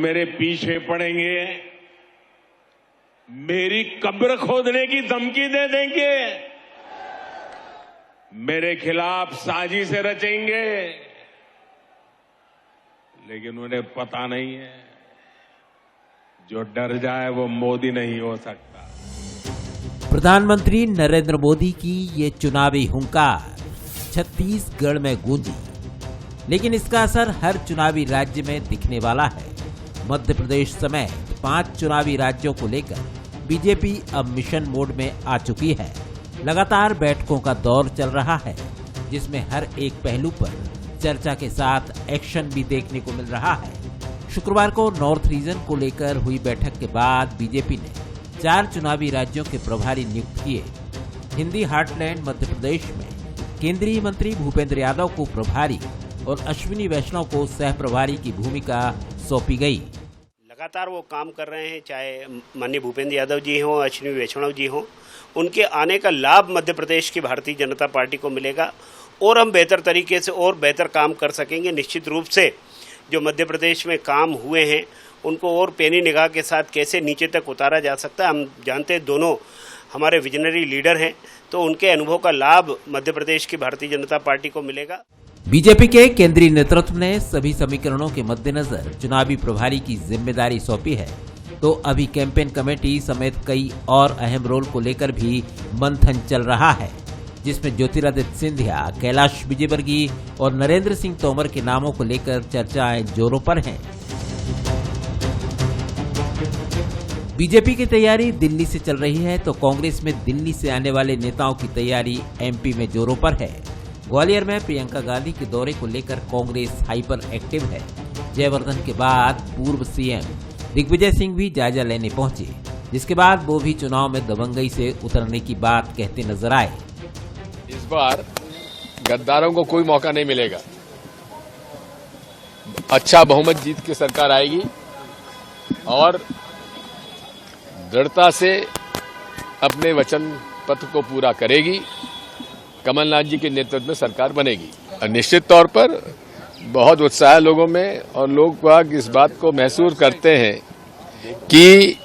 मेरे पीछे पड़ेंगे, मेरी कब्र खोदने की धमकी दे देंगे, मेरे खिलाफ साजिशें रचेंगे, लेकिन उन्हें पता नहीं है जो डर जाए वो मोदी नहीं हो सकता। प्रधानमंत्री नरेंद्र मोदी की ये चुनावी हुंकार छत्तीसगढ़ में गूंजी, लेकिन इसका असर हर चुनावी राज्य में दिखने वाला है। मध्य प्रदेश समेत 5 चुनावी राज्यों को लेकर बीजेपी अब मिशन मोड में आ चुकी है। लगातार बैठकों का दौर चल रहा है, जिसमें हर एक पहलू पर चर्चा के साथ एक्शन भी देखने को मिल रहा है। शुक्रवार को नॉर्थ रीजन को लेकर हुई बैठक के बाद बीजेपी ने 4 चुनावी राज्यों के प्रभारी नियुक्त किए। हिंदी हार्टलैंड मध्य प्रदेश में केंद्रीय मंत्री भूपेंद्र यादव को प्रभारी और अश्विनी वैष्णव को सह प्रभारी की भूमिका सौंपी गई। लगातार वो काम कर रहे हैं, चाहे माननीय भूपेंद्र यादव जी हों, अश्विनी वैष्णव जी हों, उनके आने का लाभ मध्य प्रदेश की भारतीय जनता पार्टी को मिलेगा और हम बेहतर तरीके से और बेहतर काम कर सकेंगे। निश्चित रूप से जो मध्य प्रदेश में काम हुए हैं उनको और पैनी निगाह के साथ कैसे नीचे तक उतारा जा सकता है। हम जानते हैं दोनों हमारे विजनरी लीडर हैं, तो उनके अनुभव का लाभ मध्य प्रदेश की भारतीय जनता पार्टी को मिलेगा। बीजेपी के केंद्रीय नेतृत्व ने सभी समीकरणों के मद्देनजर चुनावी प्रभारी की जिम्मेदारी सौंपी है, तो अभी कैंपेन कमेटी समेत कई और अहम रोल को लेकर भी मंथन चल रहा है, जिसमें ज्योतिरादित्य सिंधिया, कैलाश विजयवर्गीय और नरेंद्र सिंह तोमर के नामों को लेकर चर्चाएं जोरों पर हैं। बीजेपी की तैयारी दिल्ली से चल रही है, तो कांग्रेस में दिल्ली से आने वाले नेताओं की तैयारी एमपी में जोरों पर है। ग्वालियर में प्रियंका गांधी के दौरे को लेकर कांग्रेस हाइपर एक्टिव है। जयवर्धन के बाद पूर्व सीएम दिग्विजय सिंह भी जायजा लेने पहुंचे, जिसके बाद वो भी चुनाव में दबंगई से उतरने की बात कहते नजर आए। इस बार गद्दारों को कोई मौका नहीं मिलेगा। अच्छा बहुमत जीत के सरकार आएगी और दृढ़ता से अपने वचन पत्र को पूरा करेगी। कमलनाथ जी के नेतृत्व में सरकार बनेगी और निश्चित तौर पर बहुत उत्साह है लोगों में, और लोग इस बात को महसूस करते हैं कि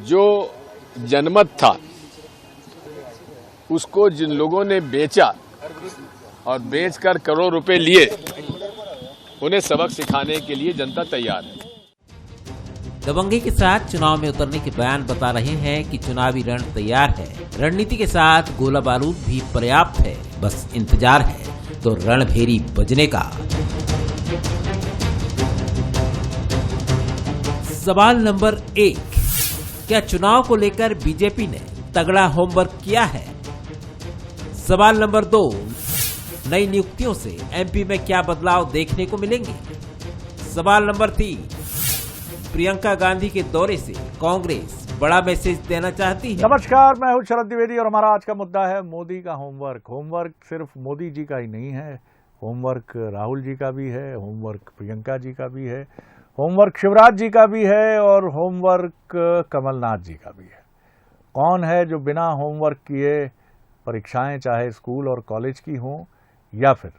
जो जनमत था उसको जिन लोगों ने बेचा और बेचकर करोड़ रुपए लिए, उन्हें सबक सिखाने के लिए जनता तैयार है। दबंगई के साथ चुनाव में उतरने के बयान बता रहे हैं कि चुनावी रण तैयार है। रणनीति के साथ गोला बारूद भी पर्याप्त है, बस इंतजार है तो रणभेरी बजने का। सवाल नंबर 1, क्या चुनाव को लेकर बीजेपी ने तगड़ा होमवर्क किया है? सवाल नंबर 2, नई नियुक्तियों से एमपी में क्या बदलाव देखने को मिलेंगे? सवाल नंबर 3, प्रियंका गांधी के दौरे से कांग्रेस बड़ा मैसेज देना चाहती है। नमस्कार, मैं हूं शरद द्विवेदी और हमारा आज का मुद्दा है मोदी का होमवर्क। होमवर्क सिर्फ मोदी जी का ही नहीं है, होमवर्क राहुल जी का भी है, होमवर्क प्रियंका जी का भी है, होमवर्क शिवराज जी का भी है और होमवर्क कमलनाथ जी का भी है। कौन है जो बिना होमवर्क किए परीक्षाएं चाहे स्कूल और कॉलेज की हों या फिर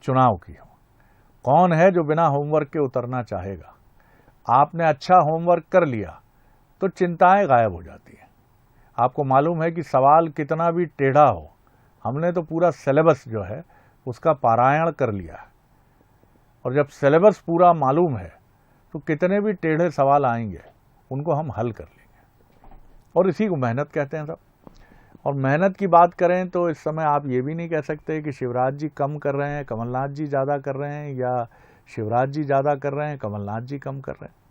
चुनाव की हों? कौन है जो बिना होमवर्क के उतरना चाहेगा? आपने अच्छा होमवर्क कर लिया तो चिंताएं गायब हो जाती हैं। आपको मालूम है कि सवाल कितना भी टेढ़ा हो, हमने तो पूरा सिलेबस जो है उसका पारायण कर लिया है, और जब सिलेबस पूरा मालूम है तो कितने भी टेढ़े सवाल आएंगे उनको हम हल कर लेंगे, और इसी को मेहनत कहते हैं सब। और मेहनत की बात करें तो इस समय आप ये भी नहीं कह सकते कि शिवराज जी कम कर रहे हैं, कमलनाथ जी ज़्यादा कर रहे हैं, या शिवराज जी ज़्यादा कर रहे हैं, कमलनाथ जी कम कर रहे हैं।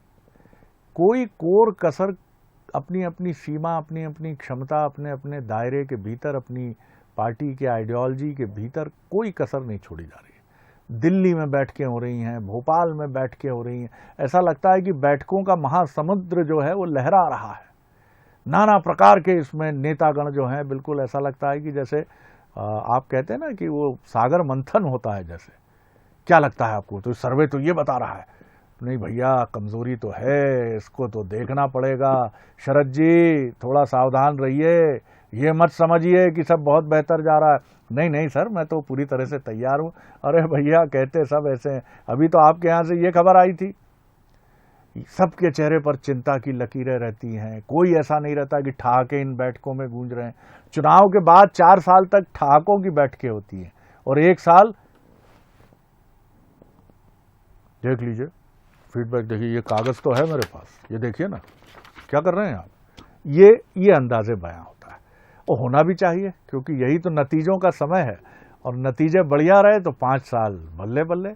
कोई कोर कसर अपनी अपनी सीमा, अपनी अपनी क्षमता, अपने अपने दायरे के भीतर, अपनी पार्टी के आइडियोलॉजी के भीतर कोई कसर नहीं छोड़ी जा रही है। दिल्ली में बैठकें हो रही हैं, भोपाल में बैठकें हो रही हैं, ऐसा लगता है कि बैठकों का महासमुद्र जो है वो लहरा रहा है। नाना प्रकार के इसमें नेतागण जो हैं, बिल्कुल ऐसा लगता है कि जैसे आप कहते हैं ना कि वो सागर मंथन होता है जैसे। क्या लगता है आपको? तो सर्वे तो ये बता रहा है। नहीं भैया, कमजोरी तो है, इसको तो देखना पड़ेगा। शरद जी थोड़ा सावधान रहिए, ये मत समझिए कि सब बहुत बेहतर जा रहा है। नहीं नहीं सर, मैं तो पूरी तरह से तैयार हूँ। अरे भैया कहते सब ऐसे हैं। अभी तो आपके यहाँ से ये खबर आई थी, सबके चेहरे पर चिंता की लकीरें रहती हैं। कोई ऐसा नहीं रहता कि ठहाके इन बैठकों में गूंज रहे हैं। चुनाव के बाद 4 साल तक ठहाकों की बैठकें होती हैं और 1 साल देख लीजिए फीडबैक। देखिए, ये कागज तो है मेरे पास, ये देखिए ना, क्या कर रहे हैं आप। ये अंदाजे बयां होता है और होना भी चाहिए, क्योंकि यही तो नतीजों का समय है और नतीजे बढ़िया रहे तो 5 साल बल्ले बल्ले।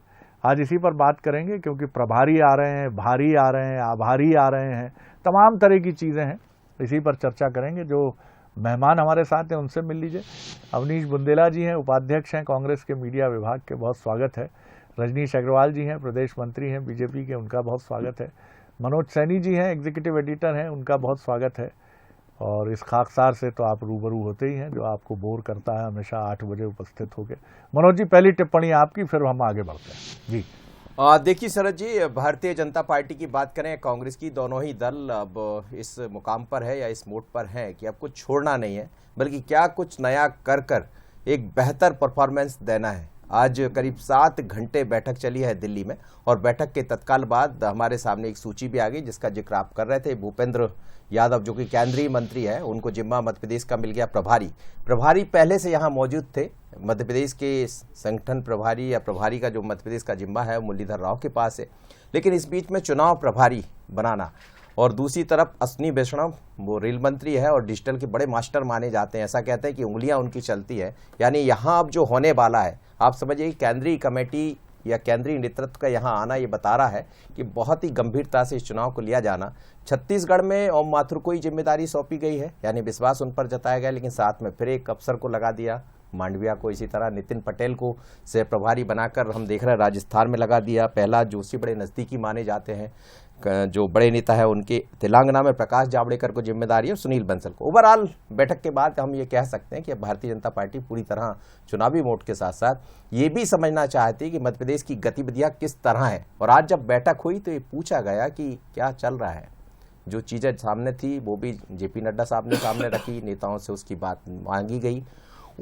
आज इसी पर बात करेंगे, क्योंकि प्रभारी आ रहे हैं, भारी आ रहे हैं, आभारी आ रहे हैं, तमाम तरह की चीज़ें हैं। इसी पर चर्चा करेंगे। जो मेहमान हमारे साथ हैं उनसे मिल लीजिए। अवनीश बुंदेला जी हैं, उपाध्यक्ष हैं कांग्रेस के मीडिया विभाग के, बहुत स्वागत है। रजनीश अग्रवाल जी हैं, प्रदेश मंत्री हैं बीजेपी के, उनका बहुत स्वागत है। मनोज सैनी जी हैं, एग्जीक्यूटिव एडिटर हैं, उनका बहुत स्वागत है। और इस खाकसार से तो आप रूबरू होते ही हैं, जो आपको बोर करता है हमेशा 8 बजे उपस्थित होकर। मनोज जी, पहली टिप्पणी आपकी, फिर हम आगे बढ़ते हैं जी। देखिए शरद जी, भारतीय जनता पार्टी की बात करें, कांग्रेस की, दोनों ही दल अब इस मुकाम पर है या इस मोड पर है कि अब कुछ छोड़ना नहीं है, बल्कि क्या कुछ नया कर एक बेहतर परफॉर्मेंस देना है। आज करीब 7 घंटे बैठक चली है दिल्ली में और बैठक के तत्काल बाद हमारे सामने एक सूची भी आ गई जिसका जिक्र आप कर रहे थे। भूपेंद्र यादव जो कि केंद्रीय मंत्री है, उनको जिम्मा मध्य प्रदेश का मिल गया प्रभारी पहले से यहाँ मौजूद थे। मध्य प्रदेश के संगठन प्रभारी या प्रभारी का जो मध्य प्रदेश का जिम्मा है वो मुरलीधर राव के पास है, लेकिन इस बीच में चुनाव प्रभारी बनाना। और दूसरी तरफ अश्विनी वैष्णव, वो रेल मंत्री है और डिजिटल के बड़े मास्टर माने जाते हैं, ऐसा कहते हैं कि उंगलियां उनकी चलती है। यानी यहाँ अब जो होने वाला है, आप समझिए केंद्रीय कमेटी या केंद्रीय नेतृत्व का यहाँ आना ये बता रहा है कि बहुत ही गंभीरता से इस चुनाव को लिया जाना। छत्तीसगढ़ में ओम माथुर को ही जिम्मेदारी सौंपी गई है, यानी विश्वास उन पर जताया गया, लेकिन साथ में फिर एक अफसर को लगा दिया, मांडविया को। इसी तरह नितिन पटेल को सह प्रभारी बनाकर हम देख रहे हैं राजस्थान में लगा दिया। प्रहलाद जोशी बड़े नज़दीकी माने जाते हैं, जो बड़े नेता है उनके। तेलंगाना में प्रकाश जावड़ेकर को जिम्मेदारी है, सुनील बंसल को। ओवरऑल बैठक के बाद हम ये कह सकते हैं कि अब भारतीय जनता पार्टी पूरी तरह चुनावी मोड के साथ साथ ये भी समझना चाहती है कि मध्य प्रदेश की गतिविधियां किस तरह है। और आज जब बैठक हुई तो ये पूछा गया कि क्या चल रहा है। जो चीज़ें सामने थी वो भी जेपी नड्डा साहब ने सामने रखी, नेताओं से उसकी बात मांगी गई।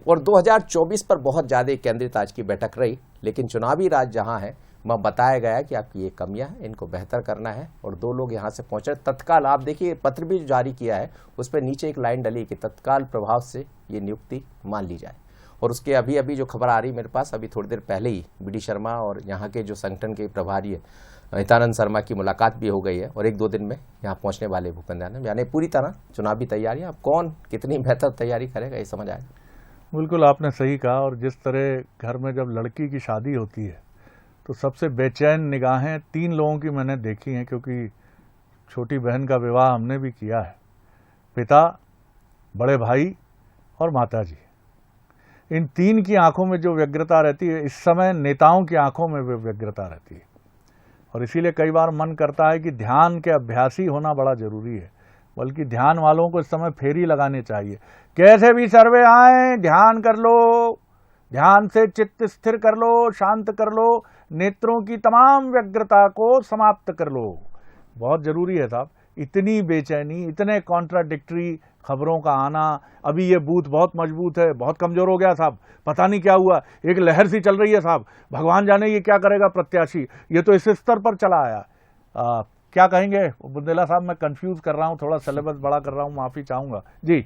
और 2024 पर बहुत ज़्यादा केंद्रित आज की बैठक रही, लेकिन चुनावी राज जहां है वह बताया गया कि आपकी ये कमियां हैं, इनको बेहतर करना है। और 2 लोग यहां से पहुंचे तत्काल। आप देखिए पत्र भी जारी किया है, उस पर नीचे एक लाइन डली कि तत्काल प्रभाव से ये नियुक्ति मान ली जाए। और उसके अभी जो खबर आ रही मेरे पास, अभी थोड़ी देर पहले ही BD शर्मा और यहाँ के जो संगठन के प्रभारी है हितानंद शर्मा की मुलाकात भी हो गई है और 1-2 दिन में यहाँ पहुँचने वाले भूपेंद्र यादव। यानी पूरी तरह चुनावी तैयारियाँ। अब कौन कितनी बेहतर तैयारी करेगा ये समझ आएगा। बिल्कुल आपने सही कहा। और जिस तरह घर में जब लड़की की शादी होती है तो सबसे बेचैन निगाहें 3 लोगों की मैंने देखी हैं, क्योंकि छोटी बहन का विवाह हमने भी किया है। पिता, बड़े भाई और माता जी, इन 3 की आंखों में जो व्यग्रता रहती है, इस समय नेताओं की आंखों में भी व्यग्रता रहती है। और इसीलिए कई बार मन करता है कि ध्यान के अभ्यासी होना बड़ा जरूरी है, बल्कि ध्यान वालों को इस समय फेरी लगाने चाहिए। कैसे भी सर्वे आए, ध्यान कर लो, ध्यान से चित्त स्थिर कर लो, शांत कर लो, नेत्रों की तमाम व्यग्रता को समाप्त कर लो। बहुत जरूरी है साहब। इतनी बेचैनी, इतने कॉन्ट्राडिक्टरी खबरों का आना। अभी ये बूथ बहुत मजबूत है, बहुत कमजोर हो गया साहब, पता नहीं क्या हुआ, एक लहर सी चल रही है साहब, भगवान जाने ये क्या करेगा प्रत्याशी। ये तो इस स्तर पर चला आया। क्या कहेंगे बुंदेला साहब? मैं कंफ्यूज कर रहा हूँ, थोड़ा सिलेबस बड़ा कर रहा हूँ, माफी चाहूंगा जी।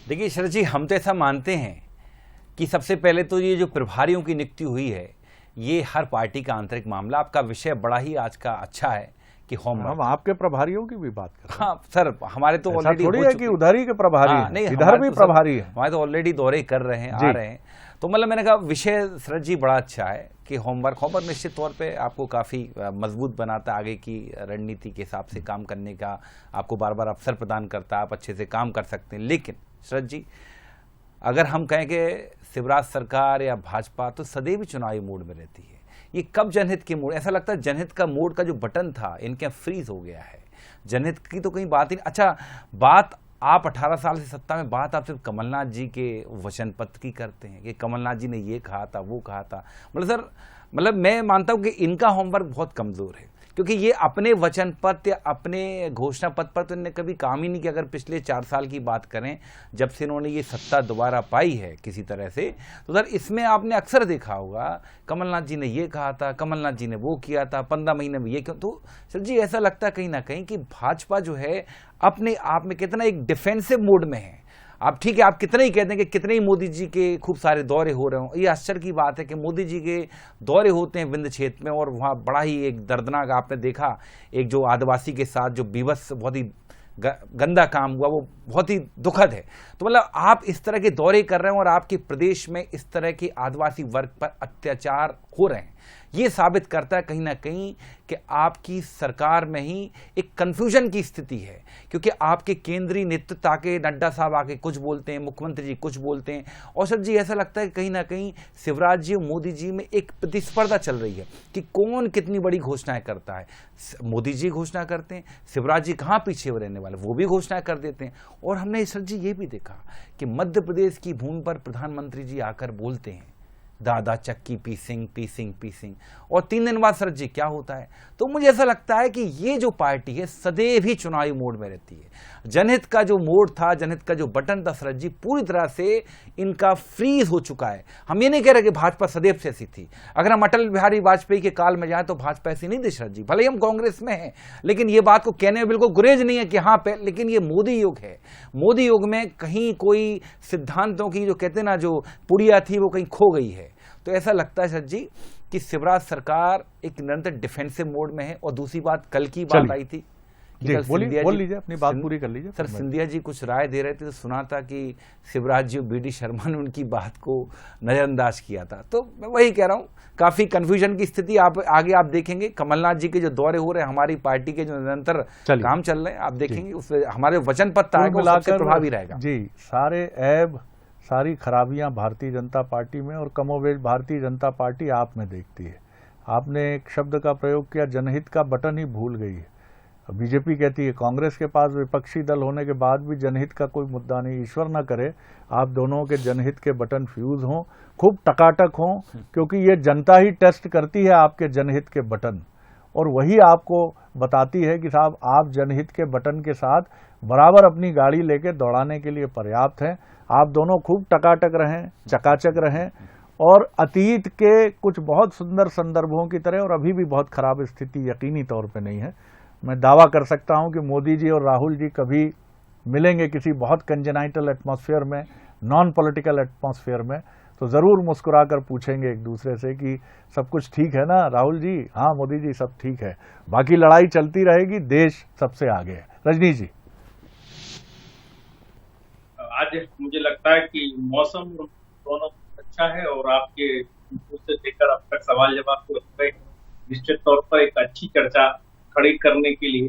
देखिए शरद जी, हम तो ऐसा मानते हैं कि सबसे पहले तो ये जो प्रभारियों की नियुक्ति हुई है ये हर पार्टी का आंतरिक मामला। आपका विषय बड़ा ही आज का अच्छा है कि हम आपके प्रभारियों की भी बात कर रहे हैं। हाँ सर, हमारे तो ऑलरेडी थोड़ी है कि उधर ही के प्रभारी हैं, नहीं इधर भी प्रभारी है, हमारे तो ऑलरेडी दौरे कर रहे हैं, आ रहे हैं। तो मतलब मैंने कहा विषय शरद जी बड़ा अच्छा है कि होमवर्क निश्चित तौर पे आपको काफ़ी मजबूत बनाता है, आगे की रणनीति के हिसाब से काम करने का आपको बार बार अवसर प्रदान करता है, आप अच्छे से काम कर सकते हैं। लेकिन शरद जी, अगर हम कहें कि शिवराज सरकार या भाजपा तो सदैव चुनावी मूड में रहती है। ये कब जनहित के मूड, ऐसा लगता है जनहित का मूड का जो बटन था इनके यहाँ फ्रीज हो गया है। जनहित की तो कहीं बात ही। अच्छा, बात आप 18 साल से सत्ता में, बात आप सिर्फ कमलनाथ जी के वचन पत्र की करते हैं कि कमलनाथ जी ने ये कहा था, वो कहा था। मतलब सर, मतलब मैं मानता हूं कि इनका होमवर्क बहुत कमजोर है, क्योंकि ये अपने वचन पत्र या अपने घोषणा पत्र पर तो इन्होंने कभी काम ही नहीं किया। अगर पिछले 4 साल की बात करें, जब से इन्होंने ये सत्ता दोबारा पाई है किसी तरह से, तो सर इसमें आपने अक्सर देखा होगा कमलनाथ जी ने ये कहा था, कमलनाथ जी ने वो किया था, 15 महीने में ये क्यों। तो सर जी ऐसा लगता है कहीं ना कहीं कि भाजपा जो है अपने आप में कितना एक डिफेंसिव मोड में है। आप ठीक है, आप कितने ही कहते हैं कि कितने ही मोदी जी के खूब सारे दौरे हो रहे हो, ये आश्चर्य की बात है कि मोदी जी के दौरे होते हैं विंध्य क्षेत्र में, और वहाँ बड़ा ही एक दर्दनाक आपने देखा, एक जो आदिवासी के साथ जो बीभत्स बहुत ही गंदा काम हुआ, वो बहुत ही दुखद है। तो मतलब आप इस तरह के दौरे कर रहे हैं और आपके प्रदेश में इस तरह के आदिवासी वर्ग पर अत्याचार हो रहे हैं, ये साबित करता है कहीं ना कहीं कि आपकी सरकार में ही एक कंफ्यूजन की स्थिति है, क्योंकि आपके केंद्रीय नेतृत्व आके नड्डा साहब आके कुछ बोलते हैं, मुख्यमंत्री जी कुछ बोलते हैं, और सर जी ऐसा लगता है कि कहीं ना कहीं शिवराज जी और मोदी जी में एक प्रतिस्पर्धा चल रही है कि कौन कितनी बड़ी घोषणाएं करता है। मोदी जी घोषणा करते हैं, शिवराज जी कहाँ पीछे हो रहने वाले, वो भी घोषणाएं कर देते हैं। और हमने सर जी ये भी देखा कि मध्य प्रदेश की भूमि पर प्रधानमंत्री जी आकर बोलते हैं दादा चक्की पीसिंग पीसिंग पीसिंग, और 3 दिन बाद सर जी क्या होता है। तो मुझे ऐसा लगता है कि ये जो पार्टी है सदैव ही चुनावी मोड में रहती है। जनहित का जो मोड था, जनहित का जो बटन था शरद जी, पूरी तरह से इनका फ्रीज हो चुका है। हम ये नहीं कह रहे कि भाजपा सदैव से ऐसी थी। अगर हम अटल बिहारी वाजपेयी के काल में जाए तो भाजपा ऐसी नहीं थी शरद जी, भले ही हम कांग्रेस में हैं, लेकिन ये बात को कहने में बिल्कुल गुरेज नहीं है कि हाँ पे, लेकिन ये मोदी युग है। मोदी युग में कहीं कोई सिद्धांतों की जो कहते हैं ना जो पुड़िया थी वो कहीं खो गई है। तो ऐसा लगता है सर जी कि शिवराज सरकार एक निरंतर डिफेंसिव मोड में है। और दूसरी बात, कल की बात आई थी, बोल लीजिए, अपनी बात पूरी कर लीजिए। सर सिंधिया जी कुछ राय दे रहे थे, तो सुना था कि शिवराज जी और बीडी शर्मा ने उनकी बात को नजरअंदाज किया था। तो मैं वही कह रहा हूँ, काफी कंफ्यूजन की स्थिति आप आगे आप देखेंगे। कमलनाथ जी के जो दौरे हो रहे हैं, हमारी पार्टी के जो निरंतर काम चल रहे हैं, आप देखेंगे उसमें हमारे वचन पत्र आएगा, सबसे प्रभावी रहेगा। जी, सारे ऐब, सारी खराबियां भारतीय जनता पार्टी में और कमोबेश भारतीय जनता पार्टी आप में देखती है। आपने एक शब्द का प्रयोग किया, जनहित का बटन ही भूल गई है। बीजेपी कहती है कांग्रेस के पास विपक्षी दल होने के बाद भी जनहित का कोई मुद्दा नहीं। ईश्वर न करे आप दोनों के जनहित के बटन फ्यूज हों, खूब टकाटक हों, क्योंकि ये जनता ही टेस्ट करती है आपके जनहित के बटन, और वही आपको बताती है कि साहब आप जनहित के बटन के साथ बराबर अपनी गाड़ी लेके दौड़ाने के लिए पर्याप्त हैं। आप दोनों खूब टकाटक रहें, चकाचक रहें, और अतीत के कुछ बहुत सुंदर संदर्भों की तरह, और अभी भी बहुत खराब स्थिति यकीनी तौर पे नहीं है। मैं दावा कर सकता हूं कि मोदी जी और राहुल जी कभी मिलेंगे किसी बहुत कंजेनाइटल एटमॉस्फेयर में, नॉन पॉलिटिकल एटमॉस्फेयर में, तो जरूर मुस्कुराकर पूछेंगे एक दूसरे से कि सब कुछ ठीक है ना राहुल जी। हाँ मोदी जी, सब ठीक है, बाकी लड़ाई चलती रहेगी, देश सबसे आगे है। रजनी जी, आज मुझे लगता है कि मौसम दोनों अच्छा है, और आपके से लेकर अब तक सवाल जवाब हो गए, निश्चित तौर पर एक अच्छी चर्चा खड़ी करने के लिए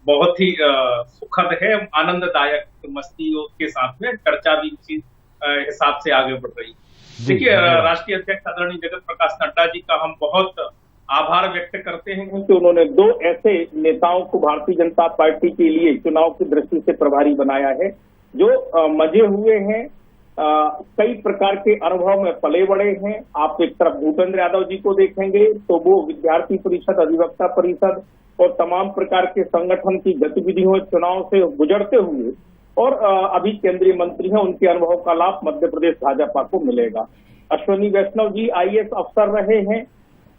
बहुत ही सुखद है, आनंददायक मस्तियों के साथ में चर्चा भी इसी हिसाब से आगे बढ़ रही है। देखिए, राष्ट्रीय अध्यक्ष आदरणीय जगत प्रकाश नड्डा जी का हम बहुत आभार व्यक्त करते हैं कि उन्होंने 2 ऐसे नेताओं को भारतीय जनता पार्टी के लिए चुनाव की दृष्टि से प्रभारी बनाया है, जो मजे हुए हैं, कई प्रकार के अनुभव में पले बड़े हैं। आप एक तरफ भूपेंद्र यादव जी को देखेंगे तो वो विद्यार्थी परिषद, अधिवक्ता परिषद और तमाम प्रकार के संगठन की गतिविधियों चुनाव से गुजरते हुए और अभी केंद्रीय मंत्री हैं, उनके अनुभव का लाभ मध्य प्रदेश भाजपा को मिलेगा। अश्विनी वैष्णव जी IAS अफसर रहे हैं,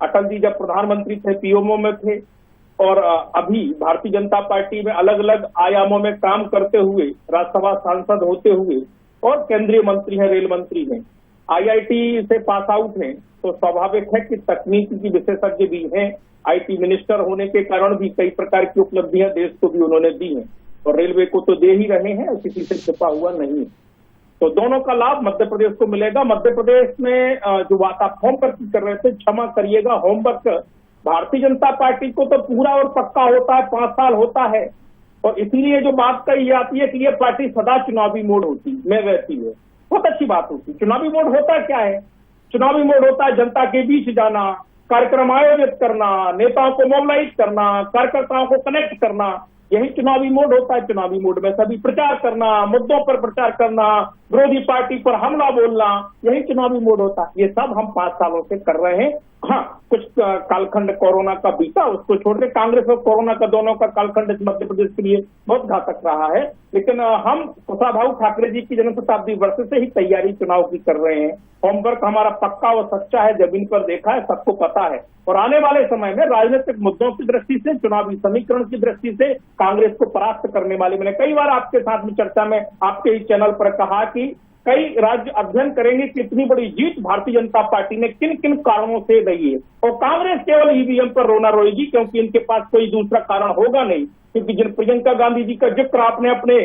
अटल जी जब प्रधानमंत्री थे PMO में थे, और अभी भारतीय जनता पार्टी में अलग अलग आयामों में काम करते हुए राज्यसभा सांसद होते हुए और केंद्रीय मंत्री हैं, रेल मंत्री हैं, IIT से पास आउट हैं, तो स्वाभाविक है कि तकनीकी की विशेषज्ञ भी हैं। IT मिनिस्टर होने के कारण भी कई प्रकार की उपलब्धियां देश को भी उन्होंने दी हैं, और रेलवे को तो दे ही रहे हैं, किसी से छिपा हुआ नहीं है। तो दोनों का लाभ मध्य प्रदेश को मिलेगा। मध्य प्रदेश में जो बात आप होमवर्क की कर रहे थे, क्षमा करिएगा, होमवर्क भारतीय जनता पार्टी को तो पूरा और पक्का होता है, 5 साल होता है, और इसीलिए जो बात कही जाती है कि ये पार्टी सदा चुनावी मोड होती में रहती है, बहुत अच्छी बात होती है। चुनावी मोड होता क्या है? चुनावी मोड होता है जनता के बीच जाना, कार्यक्रम आयोजित करना, नेताओं को मोबिलाइज करना, कार्यकर्ताओं को कनेक्ट करना, यही चुनावी मोड होता है। चुनावी मोड में सभी प्रचार करना, मुद्दों पर प्रचार करना, विरोधी पार्टी पर हमला बोलना, यही चुनावी मोड होता है। ये सब हम 5 सालों से कर रहे हैं। हाँ, कुछ कालखंड कोरोना का बीता, उसको छोड़ के कांग्रेस और कोरोना का दोनों का कालखंड इस मध्य प्रदेश के लिए बहुत घातक रहा है। लेकिन हम कुशाभाऊ ठाकरे जी की जन्म शताब्दी वर्ष से ही तैयारी चुनाव की कर रहे हैं। होमवर्क हमारा पक्का और सच्चा है, जमीन पर देखा है, सबको पता है। और आने वाले समय में राजनीतिक मुद्दों की दृष्टि से, चुनावी समीकरण की दृष्टि से कांग्रेस को परास्त करने वाले, मैंने कई बार आपके साथ में चर्चा में आपके ही चैनल पर कहा कि कई राज्य अध्ययन करेंगे कि इतनी बड़ी जीत भारतीय जनता पार्टी ने किन किन कारणों से ली है, और कांग्रेस केवल ईवीएम पर रोना रोएगी, क्योंकि इनके पास कोई दूसरा कारण होगा नहीं। क्योंकि जिन प्रियंका गांधी जी का जिक्र आपने अपने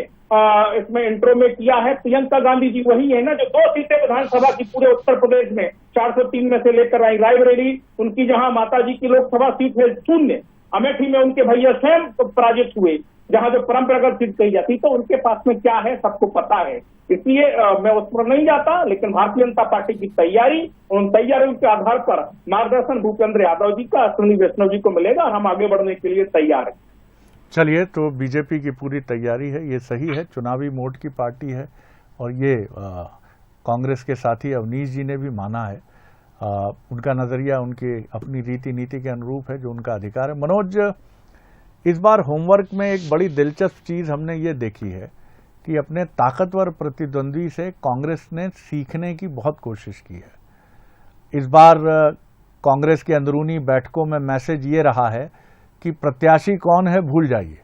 इसमें इंट्रो में किया है, प्रियंका गांधी जी वही है ना जो 2 सीटें विधानसभा की पूरे उत्तर प्रदेश में 403 में से लेकर आई। रायबरेली उनकी जहां माता जी की लोकसभा सीट है 0, अमेठी में उनके भैया स्वयं पराजित हुए, जहां जो परंपरागत सीट कही जाती, तो उनके पास में क्या है सबको पता है। इसलिए मैं उस पर नहीं जाता, लेकिन भारतीय जनता पार्टी की तैयारी, उन तैयारियों के आधार पर मार्गदर्शन भूपेंद्र यादव जी का, अश्विनी वैष्णव जी को मिलेगा और हम आगे बढ़ने के लिए तैयार हैं। चलिए, तो बीजेपी की पूरी तैयारी है, ये सही है, चुनावी मोड की पार्टी है और ये कांग्रेस के साथी अवनीश जी ने भी माना है। उनका नजरिया उनके अपनी रीति नीति के अनुरूप है, जो उनका अधिकार है। मनोज, इस बार होमवर्क में एक बड़ी दिलचस्प चीज हमने ये देखी है कि अपने ताकतवर प्रतिद्वंद्वी से कांग्रेस ने सीखने की बहुत कोशिश की है। इस बार कांग्रेस की अंदरूनी बैठकों में मैसेज ये रहा है कि प्रत्याशी कौन है भूल जाइए,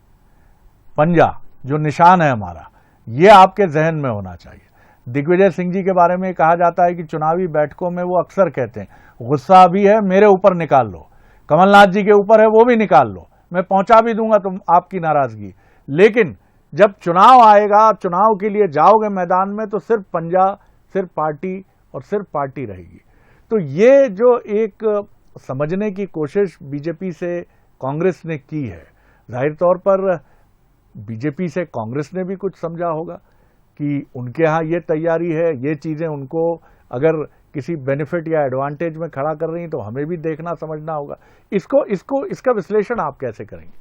पंजा जो निशान है हमारा, ये आपके जहन में होना चाहिए। दिग्विजय सिंह जी के बारे में कहा जाता है कि चुनावी बैठकों में वो अक्सर कहते हैं, गुस्सा भी है मेरे ऊपर निकाल लो, कमलनाथ जी के ऊपर है वो भी निकाल लो, मैं पहुंचा भी दूंगा तुम आपकी नाराजगी। लेकिन जब चुनाव आएगा, चुनाव के लिए जाओगे मैदान में, तो सिर्फ पंजा, सिर्फ पार्टी और सिर्फ पार्टी रहेगी। तो ये जो एक समझने की कोशिश बीजेपी से कांग्रेस ने की है, जाहिर तौर पर बीजेपी से कांग्रेस ने भी कुछ समझा होगा कि उनके यहाँ ये तैयारी है, ये चीजें उनको अगर किसी बेनिफिट या एडवांटेज में खड़ा कर रही हैं तो हमें भी देखना समझना होगा। इसका विश्लेषण आप कैसे करेंगे?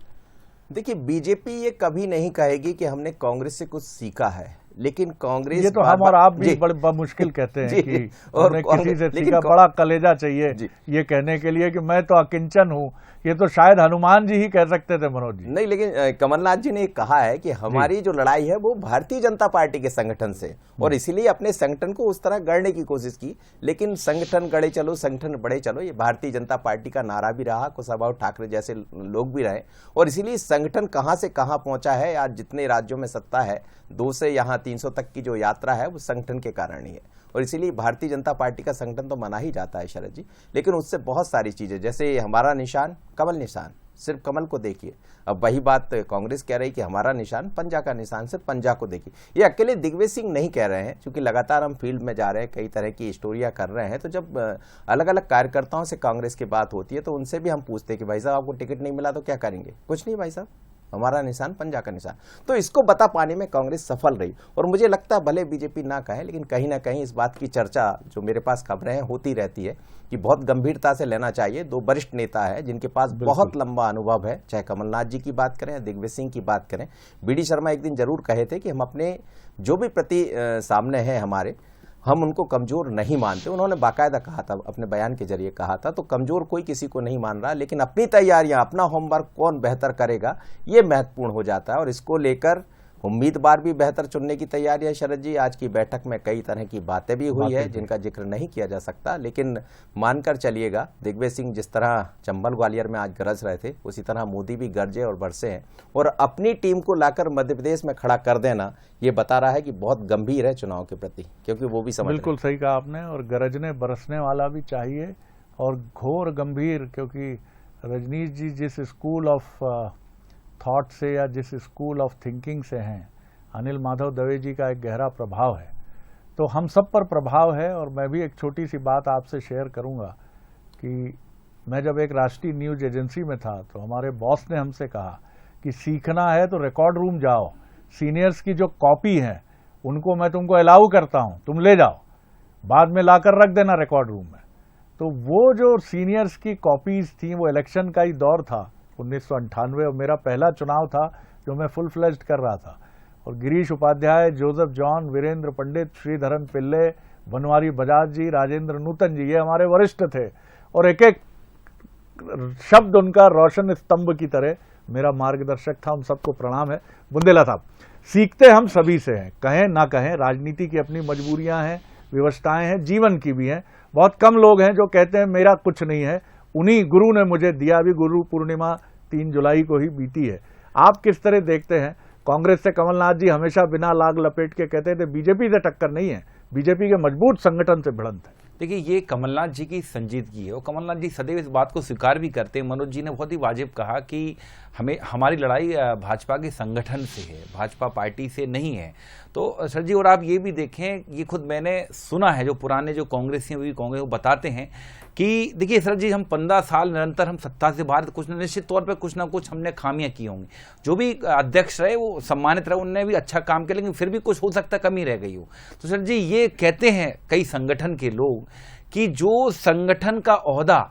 देखिए, बीजेपी ये कभी नहीं कहेगी कि हमने कांग्रेस से कुछ सीखा है, लेकिन कांग्रेस, ये तो हम और आप भी बड़े मुश्किल कहते हैं कि हमने किसी से सीखा। बड़ा कलेजा चाहिए ये कहने के लिए कि मैं तो अकिंचन हूं। ये तो शायद हनुमान जी ही कह सकते थे, मनोज जी। नहीं, लेकिन कमलनाथ जी ने कहा है कि हमारी जो लड़ाई है वो भारतीय जनता पार्टी के संगठन से, और इसीलिए अपने संगठन को उस तरह गढ़ने की कोशिश की। लेकिन संगठन गढ़े चलो, संगठन बढ़े चलो, ये भारतीय जनता पार्टी का नारा भी रहा, कुशाभाऊ ठाकरे जैसे लोग भी रहे, और इसीलिए संगठन कहां से कहां पहुंचा है। आज जितने राज्यों में सत्ता है, 2 से यहां 300 तक की जो यात्रा है वो संगठन के कारण ही है, और इसीलिए भारतीय जनता पार्टी का संगठन तो माना ही जाता है शरद जी। लेकिन उससे बहुत सारी चीजें, जैसे हमारा निशान कमल निशान, सिर्फ कमल को देखिए। अब वही बात कांग्रेस कह रही कि हमारा निशान पंजा का निशान, सिर्फ पंजा को देखिए। ये अकेले दिग्विजय सिंह नहीं कह रहे हैं, क्योंकि लगातार हम फील्ड में जा रहे हैं, कई तरह की स्टोरियां कर रहे हैं। तो जब अलग अलग कार्यकर्ताओं से कांग्रेस की बात होती है तो उनसे भी हम पूछते हैं कि भाई साहब आपको टिकट नहीं मिला तो क्या करेंगे? कुछ नहीं भाई साहब, हमारा निशान पंजा का निशान। तो इसको बता पाने में कांग्रेस सफल रही, और मुझे लगता है भले बीजेपी ना कहे, लेकिन कहीं ना कहीं इस बात की चर्चा, जो मेरे पास खबरें हैं, होती रहती है कि बहुत गंभीरता से लेना चाहिए। 2 वरिष्ठ नेता है जिनके पास बहुत लंबा अनुभव है, चाहे कमलनाथ जी की बात करें या दिग्विजय सिंह की बात करें। बीडी शर्मा एक दिन जरूर कहे थे कि हम अपने जो भी सामने है हमारे, हम उनको कमजोर नहीं मानते। उन्होंने बाकायदा कहा था, अपने बयान के जरिए कहा था। तो कमजोर कोई किसी को नहीं मान रहा, लेकिन अपनी तैयारियां, अपना होमवर्क कौन बेहतर करेगा, ये महत्वपूर्ण हो जाता है। और इसको लेकर उम्मीदवार भी बेहतर चुनने की तैयारी है शरद जी। आज की बैठक में कई तरह की बातें भी हुई है जिनका जिक्र नहीं किया जा सकता, लेकिन मानकर चलिएगा, दिग्विजय सिंह जिस तरह चंबल ग्वालियर में आज गरज रहे थे, उसी तरह मोदी भी गरजे और बरसे हैं। और अपनी टीम को लाकर मध्य प्रदेश में खड़ा कर देना, ये बता रहा है कि बहुत गंभीर है चुनाव के प्रति, क्योंकि वो भी समझ। बिल्कुल सही कहा आपने, और गरजने बरसने वाला भी चाहिए, और घोर गंभीर, क्योंकि रजनीश जी जिस स्कूल ऑफ थॉट से या जिस स्कूल ऑफ थिंकिंग से हैं, अनिल माधव दवे जी का एक गहरा प्रभाव है। तो हम सब पर प्रभाव है। और मैं भी एक छोटी सी बात आपसे शेयर करूंगा कि मैं जब एक राष्ट्रीय न्यूज एजेंसी में था तो हमारे बॉस ने हमसे कहा कि सीखना है तो रिकॉर्ड रूम जाओ, सीनियर्स की जो कॉपी है उनको मैं तुमको अलाउ करता हूं, तुम ले जाओ, बाद में लाकर रख देना रिकॉर्ड रूम में। तो वो जो सीनियर्स की कॉपीज थी, वो इलेक्शन का ही दौर था 1998, और मेरा पहला चुनाव था जो मैं फुल फ्लेज्ड कर रहा था। और गिरीश उपाध्याय, जोसेफ जॉन, वीरेंद्र पंडित, श्रीधरन पिल्ले, बनवारी बजाज जी, राजेंद्र नूतन जी, ये हमारे वरिष्ठ थे, और एक एक शब्द उनका रोशन स्तंभ की तरह मेरा मार्गदर्शक था। हम सबको प्रणाम है। बुंदेला साहब, सीखते हम सभी से हैं, कहें ना कहें, राजनीति की अपनी मजबूरियां हैं, व्यवस्थाएं हैं, जीवन की भी हैं। बहुत कम लोग हैं जो कहते हैं मेरा कुछ नहीं है, उन्हीं गुरु ने मुझे दिया। अभी गुरु पूर्णिमा 3 जुलाई को ही बीती है। आप किस तरह देखते हैं? कांग्रेस से कमलनाथ जी हमेशा बिना लाग लपेट के कहते थे बीजेपी से टक्कर नहीं है, बीजेपी के मजबूत संगठन से भिड़ंत है। देखिए, ये कमलनाथ जी की संजीदगी है और कमलनाथ जी सदैव इस बात को स्वीकार भी करते हैं। मनोज जी ने बहुत ही वाजिब कहा कि हमारी लड़ाई भाजपा के संगठन से है, भाजपा पार्टी से नहीं है। तो सर जी, और आप ये भी देखें, ये खुद मैंने सुना है, जो पुराने जो कांग्रेसी भी कांग्रेस को बताते हैं कि देखिए सर जी, हम 15 साल निरंतर हम सत्ता से बाहर, कुछ निश्चित तौर पे कुछ ना कुछ हमने खामियां की होंगी। जो भी अध्यक्ष रहे वो सम्मानित रहे, उनने भी अच्छा काम किया, लेकिन फिर भी कुछ हो सकता कमी रह गई हो। तो सर जी, ये कहते हैं कई संगठन के लोग कि जो संगठन का ओहदा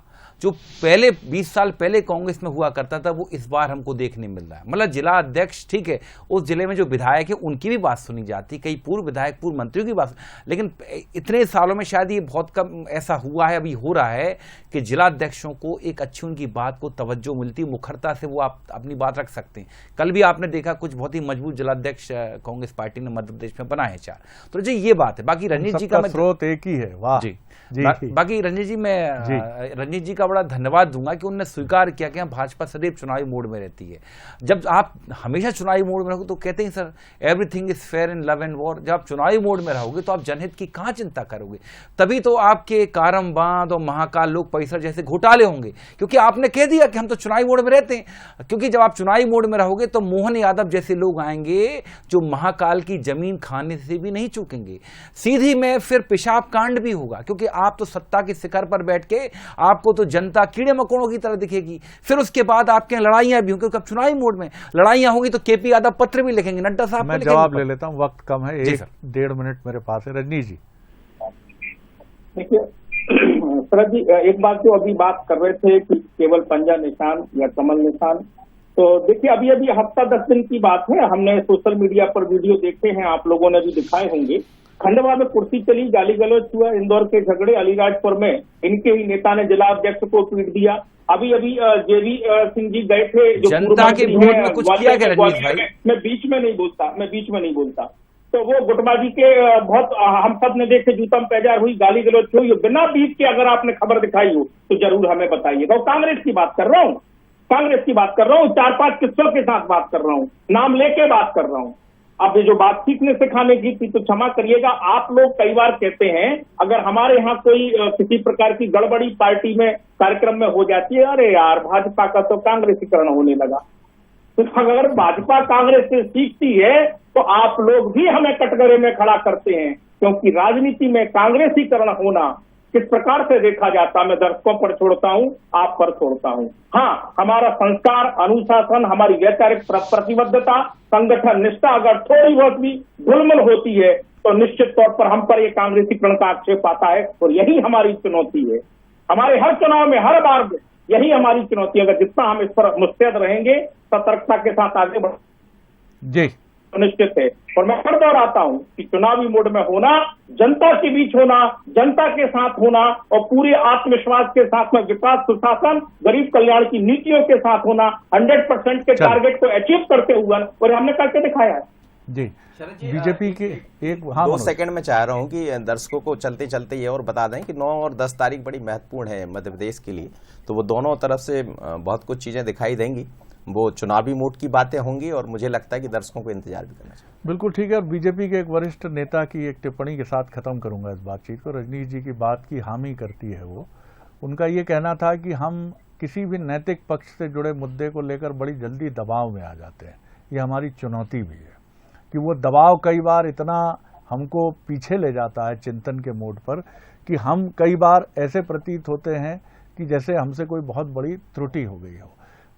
जो पहले 20 साल पहले कांग्रेस में हुआ करता था, वो इस बार हमको देखने मिल रहा है। मतलब जिला अध्यक्ष, ठीक है, उस जिले में जो विधायक है उनकी भी बात सुनी जाती, कई पूर्व विधायक, पूर्व मंत्रियों की बात, लेकिन इतने सालों में शायद ये बहुत कम ऐसा हुआ है, अभी हो रहा है कि जिला अध्यक्षों को एक अच्छी उनकी बात को तवज्जो मिलती, मुखरता से वो आप अपनी बात रख सकते हैं। कल भी आपने देखा कुछ बहुत ही मजबूत जिलाध्यक्ष कांग्रेस पार्टी ने मध्य प्रदेश में बनाए 4। तो जी ये बात है। बाकी रंजीत जी का स्रोत एक ही है। वाह जी। बाकी रंजीत जी, मैं रंजीत जी का बड़ा धन्यवाद दूंगा कि उन्होंने स्वीकार किया कि भाजपा सदैव चुनावी मोड में रहती है। जब आप हमेशा चुनावी मोड में रहोगे तो कहते हैं sir everything is fair in love and war. जब आप चुनावी मोड में रहोगे तो आप जनहित की कहां चिंता करोगे? तभी तो आपके कारम बांध और महाकाल लोक परिसर जैसे घोटाले होंगे, क्योंकि आपने कह दिया कि हम तो चुनावी मोड में रहते हैं। क्योंकि जब आप चुनावी मोड में रहोगे तो मोहन यादव जैसे लोग आएंगे जो महाकाल की जमीन खाने से भी नहीं चूकेंगे। सीधी में फिर पेशाब कांड भी होगा, क्योंकि आप तो सत्ता के शिखर पर बैठ के आपको तो जनता कीड़े मकोड़ों की तरह दिखेगी। फिर उसके बाद आपके लड़ाइयां भी होंगी, क्योंकि अब चुनावी मोड में लड़ाइयां होंगी तो केपी यादव पत्र भी लिखेंगे, नड्डा साहब मैं जवाब ले लेता हूं, वक्त कम है, 1-1.5 मिनट मेरे पास है। रजनी जी, देखिए शरद जी, एक बात जो अभी बात कर रहे थे कि केवल पंजा निशान या कमल निशान, तो देखिए अभी हफ्ता 10 दिन की बात है। हमने सोशल मीडिया पर वीडियो देखे हैं, आप लोगों ने भी दिखाए होंगे। खंडवा में कुर्सी चली, गाली गलौज हुआ, इंदौर के झगड़े, अलीराजपुर में इनके ही नेता ने जिला अध्यक्ष को पीट दिया। अभी जेवी सिंह जी गए थे, जो जनता के वोट में कुछ किया क्या रजनीश भाई? मैं बीच में नहीं बोलता। तो वो गुटबाजी के बहुत हम सब ने देखे, जूतम पैजार हुई, गाली गलौज हुई, बिना बीच के अगर आपने खबर दिखाई हो तो जरूर हमें बताइएगा। और कांग्रेस की बात कर रहा हूँ, 4-5 किस्सों के साथ बात कर रहा हूँ, नाम लेके बात कर रहा हूँ। अब ये जो बात सीखने सिखाने की थी, तो क्षमा करिएगा, आप लोग कई बार कहते हैं अगर हमारे यहाँ कोई किसी प्रकार की गड़बड़ी पार्टी में कार्यक्रम में हो जाती है, अरे यार भाजपा का तो कांग्रेसीकरण होने लगा। तो अगर भाजपा कांग्रेस से सीखती है तो आप लोग भी हमें कटघरे में खड़ा करते हैं, क्योंकि राजनीति में कांग्रेसीकरण होना किस प्रकार से देखा जाता, मैं दर्शकों पर छोड़ता हूं, आप पर छोड़ता हूं। हाँ, हमारा संस्कार, अनुशासन, हमारी वैचारिक प्रतिबद्धता, संगठन निष्ठा अगर थोड़ी बहुत भी ढुलमुल होती है तो निश्चित तौर पर हम पर ये कांग्रेसीकरण का आक्षेप आता है। और यही हमारी चुनौती है, हमारे हर चुनाव में, हर बार में यही हमारी चुनौती है। अगर जितना हम इस पर मुस्तैद रहेंगे, सतर्कता के साथ आगे बढ़ जी निश्चित है। और मैं फिर दोहराता हूं कि चुनावी मोड में होना, जनता के बीच होना, जनता के साथ होना और पूरे आत्मविश्वास के साथ में विकास, सुशासन, गरीब कल्याण की नीतियों के साथ होना, 100% के टारगेट को अचीव करते हुए, और हमने करके दिखाया है। जी, बीजेपी के 2 सेकंड में चाह रहा हूं कि दर्शकों को चलते चलते ये और बता दें कि 9 और 10 तारीख बड़ी महत्वपूर्ण है मध्य प्रदेश के लिए। तो वो दोनों तरफ से बहुत कुछ चीजें दिखाई देंगी, वो चुनावी मोड की बातें होंगी, और मुझे लगता है कि दर्शकों को इंतजार भी करना चाहिए। बिल्कुल ठीक है। और बीजेपी के एक वरिष्ठ नेता की एक टिप्पणी के साथ खत्म करूंगा इस बातचीत को। रजनीश जी की बात की हामी करती है वो, उनका ये कहना था कि हम किसी भी नैतिक पक्ष से जुड़े मुद्दे को लेकर बड़ी जल्दी दबाव में आ जाते हैं। ये हमारी चुनौती भी है कि वो दबाव कई बार इतना हमको पीछे ले जाता है चिंतन के मोड पर कि हम कई बार ऐसे प्रतीत होते हैं कि जैसे हमसे कोई बहुत बड़ी त्रुटि हो गई हो।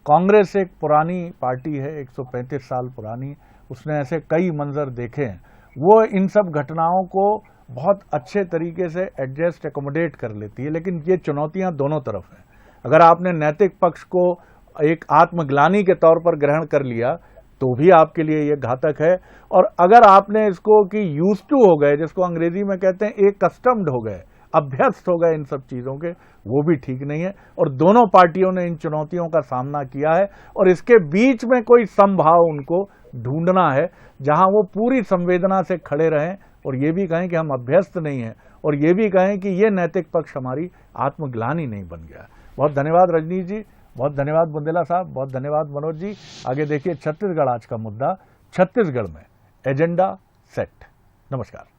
कांग्रेस एक पुरानी पार्टी है, 135 साल पुरानी, उसने ऐसे कई मंजर देखे हैं। वो इन सब घटनाओं को बहुत अच्छे तरीके से एडजस्ट, एकोमोडेट कर लेती है। लेकिन ये चुनौतियां दोनों तरफ हैं। अगर आपने नैतिक पक्ष को एक आत्मग्लानि के तौर पर ग्रहण कर लिया तो भी आपके लिए ये घातक है, और अगर आपने इसको कि यूज्ड टू हो गए, जिसको अंग्रेजी में कहते हैं एक कस्टम्ड हो गए, अभ्यस्त हो गए इन सब चीज़ों के, वो भी ठीक नहीं है। और दोनों पार्टियों ने इन चुनौतियों का सामना किया है और इसके बीच में कोई समभाव उनको ढूंढना है जहां वो पूरी संवेदना से खड़े रहें और ये भी कहें कि हम अभ्यस्त नहीं हैं और ये भी कहें कि ये नैतिक पक्ष हमारी आत्मग्लानि नहीं बन गया। बहुत धन्यवाद रजनीश जी, बहुत धन्यवाद बुंदेला साहब, बहुत धन्यवाद मनोज जी। आगे देखिए छत्तीसगढ़ आज का मुद्दा, छत्तीसगढ़ में एजेंडा सेट। नमस्कार।